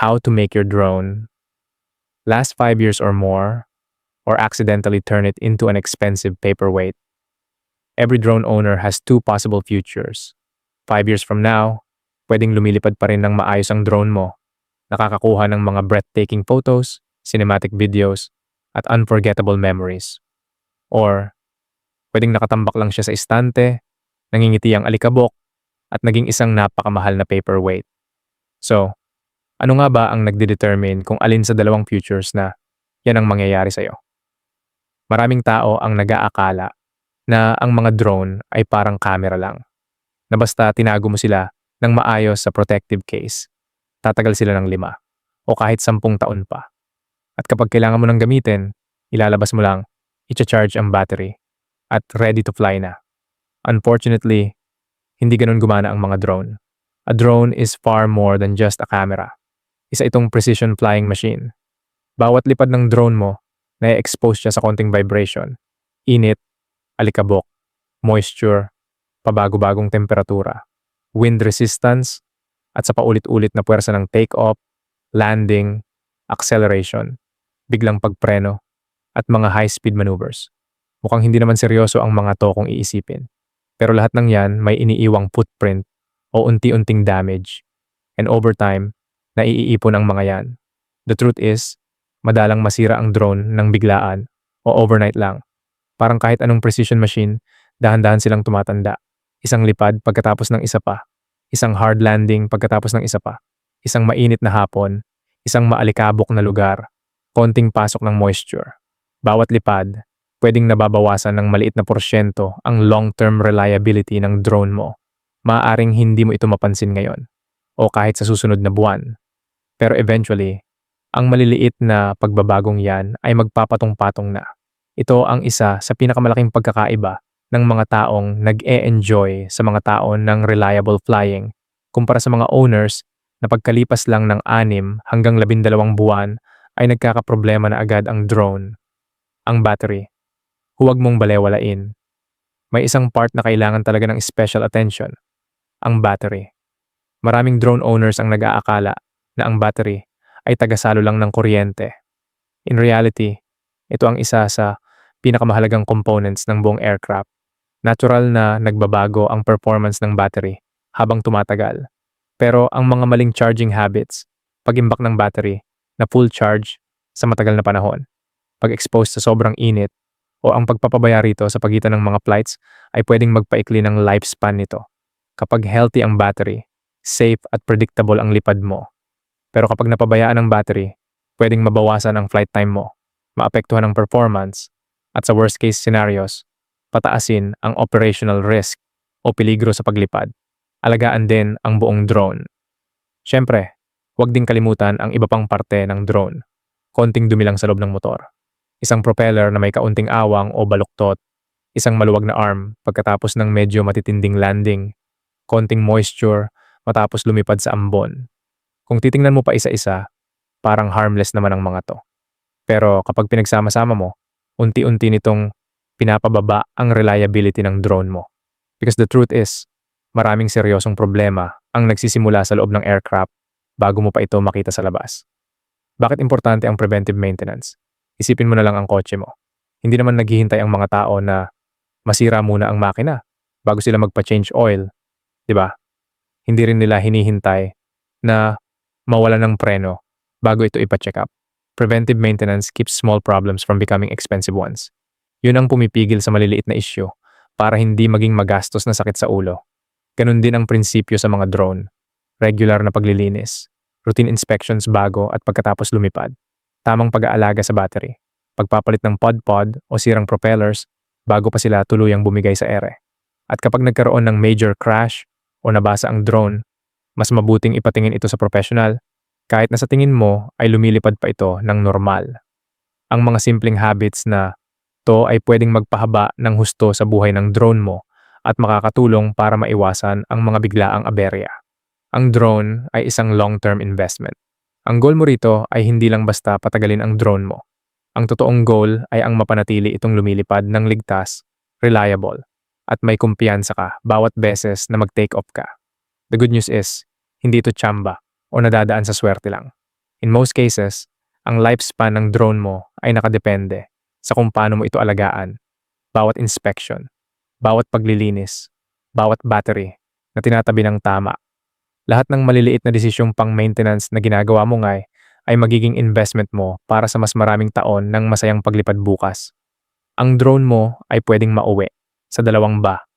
how to make your drone last 5 years or more, or accidentally turn it into an expensive paperweight. Every drone owner has two possible futures. 5 years from now, pwedeng lumilipad pa rin ng maayos ang drone mo, nakakakuha ng mga breathtaking photos, cinematic videos, at unforgettable memories. Or, pwedeng nakatambak lang siya sa istante, nangingiti ang alikabok, at naging isang napakamahal na paperweight. So, ano nga ba ang nagdedetermine kung alin sa dalawang futures na yan ang mangyayari sa'yo? Maraming tao ang nag-aakala na ang mga drone ay parang camera lang, na basta tinago mo sila ng maayos sa protective case, tatagal sila ng 5 o kahit 10 taon pa. At kapag kailangan mo nang gamitin, ilalabas mo lang, i-charge ang battery, at ready to fly na. Unfortunately, hindi ganun gumana ang mga drone. A drone is far more than just a camera. Isa itong precision flying machine. Bawat lipad ng drone mo, na-expose siya sa konting vibration, init, alikabok, moisture, pabago-bagong temperatura, wind resistance, at sa paulit-ulit na puwersa ng take-off, landing, acceleration, biglang pagpreno, at mga high-speed maneuvers. Mukhang hindi naman seryoso ang mga to kung iisipin. Pero lahat ng yan may iniiwang footprint o unti-unting damage. And over time, naiipon ang mga yan. The truth is, madalang masira ang drone ng biglaan o overnight lang. Parang kahit anong precision machine, dahan-dahan silang tumatanda. Isang lipad pagkatapos ng isa pa. Isang hard landing pagkatapos ng isa pa. Isang mainit na hapon. Isang maalikabok na lugar. Konting pasok ng moisture. Bawat lipad, pwedeng nababawasan ng maliit na porsyento ang long-term reliability ng drone mo. Maaaring hindi mo ito mapansin ngayon o kahit sa susunod na buwan. Pero eventually, ang maliliit na pagbabagong yan ay magpapatong-patong na. Ito ang isa sa pinakamalaking pagkakaiba ng mga taong nag-e-enjoy sa mga taon ng reliable flying kumpara sa mga owners na pagkalipas lang ng 6 hanggang 12 buwan ay nagkakaproblema na agad ang drone. Ang battery. Huwag mong balewalain. May isang part na kailangan talaga ng special attention. Ang battery. Maraming drone owners ang nag-aakala na ang battery ay tagasalo lang ng kuryente. In reality, ito ang isa sa pinakamahalagang components ng buong aircraft. Natural na nagbabago ang performance ng battery habang tumatagal. Pero ang mga maling charging habits, pag-imbak ng battery na full charge sa matagal na panahon, pag-expose sa sobrang init, o ang pagpapabaya rito sa pagitan ng mga flights ay pwedeng magpaikli ng lifespan nito. Kapag healthy ang battery, safe at predictable ang lipad mo. Pero kapag napabayaan ang battery, pwedeng mabawasan ang flight time mo, maapektuhan ang performance, at sa worst case scenarios, pataasin ang operational risk o peligro sa paglipad. Alagaan din ang buong drone. Siyempre, huwag ding kalimutan ang iba pang parte ng drone. Konting dumi lang sa loob ng motor. Isang propeller na may kaunting awang o baluktot, isang maluwag na arm pagkatapos ng medyo matitinding landing, konting moisture matapos lumipad sa ambon. Kung titingnan mo pa isa-isa, parang harmless naman ang mga to. Pero kapag pinagsama-sama mo, unti-unti nitong pinapababa ang reliability ng drone mo. Because the truth is, maraming seryosong problema ang nagsisimula sa loob ng aircraft bago mo pa ito makita sa labas. Bakit importante ang preventive maintenance? Isipin mo na lang ang kotse mo. Hindi naman naghihintay ang mga tao na masira muna ang makina bago sila magpa-change oil, di ba? Hindi rin nila hinihintay na mawala ng preno bago ito ipa-check up. Preventive maintenance keeps small problems from becoming expensive ones. Yun ang pumipigil sa maliliit na issue para hindi maging magastos na sakit sa ulo. Ganun din ang prinsipyo sa mga drone. Regular na paglilinis, routine inspections bago at pagkatapos lumipad, tamang pag-aalaga sa battery, pagpapalit ng pod-pod o sirang propellers bago pa sila tuluyang bumigay sa ere. At kapag nagkaroon ng major crash o nabasa ang drone, mas mabuting ipatingin ito sa professional kahit na sa tingin mo ay lumilipad pa ito ng normal. Ang mga simpleng habits na to ay pwedeng magpahaba ng husto sa buhay ng drone mo at makakatulong para maiwasan ang mga biglaang aberya. Ang drone ay isang long-term investment. Ang goal mo rito ay hindi lang basta patagalin ang drone mo. Ang totoong goal ay ang mapanatili itong lumilipad ng ligtas, reliable, at may kumpiyansa ka bawat beses na mag-take off ka. The good news is, hindi ito tsamba o nadadaan sa swerte lang. In most cases, ang lifespan ng drone mo ay nakadepende sa kung paano mo ito alagaan. Bawat inspection, bawat paglilinis, bawat battery na tinatabi ng tama. Lahat ng maliliit na desisyong pang-maintenance na ginagawa mo ay magiging investment mo para sa mas maraming taon ng masayang paglipad bukas. Ang drone mo ay pwedeng mauwi sa 2 ba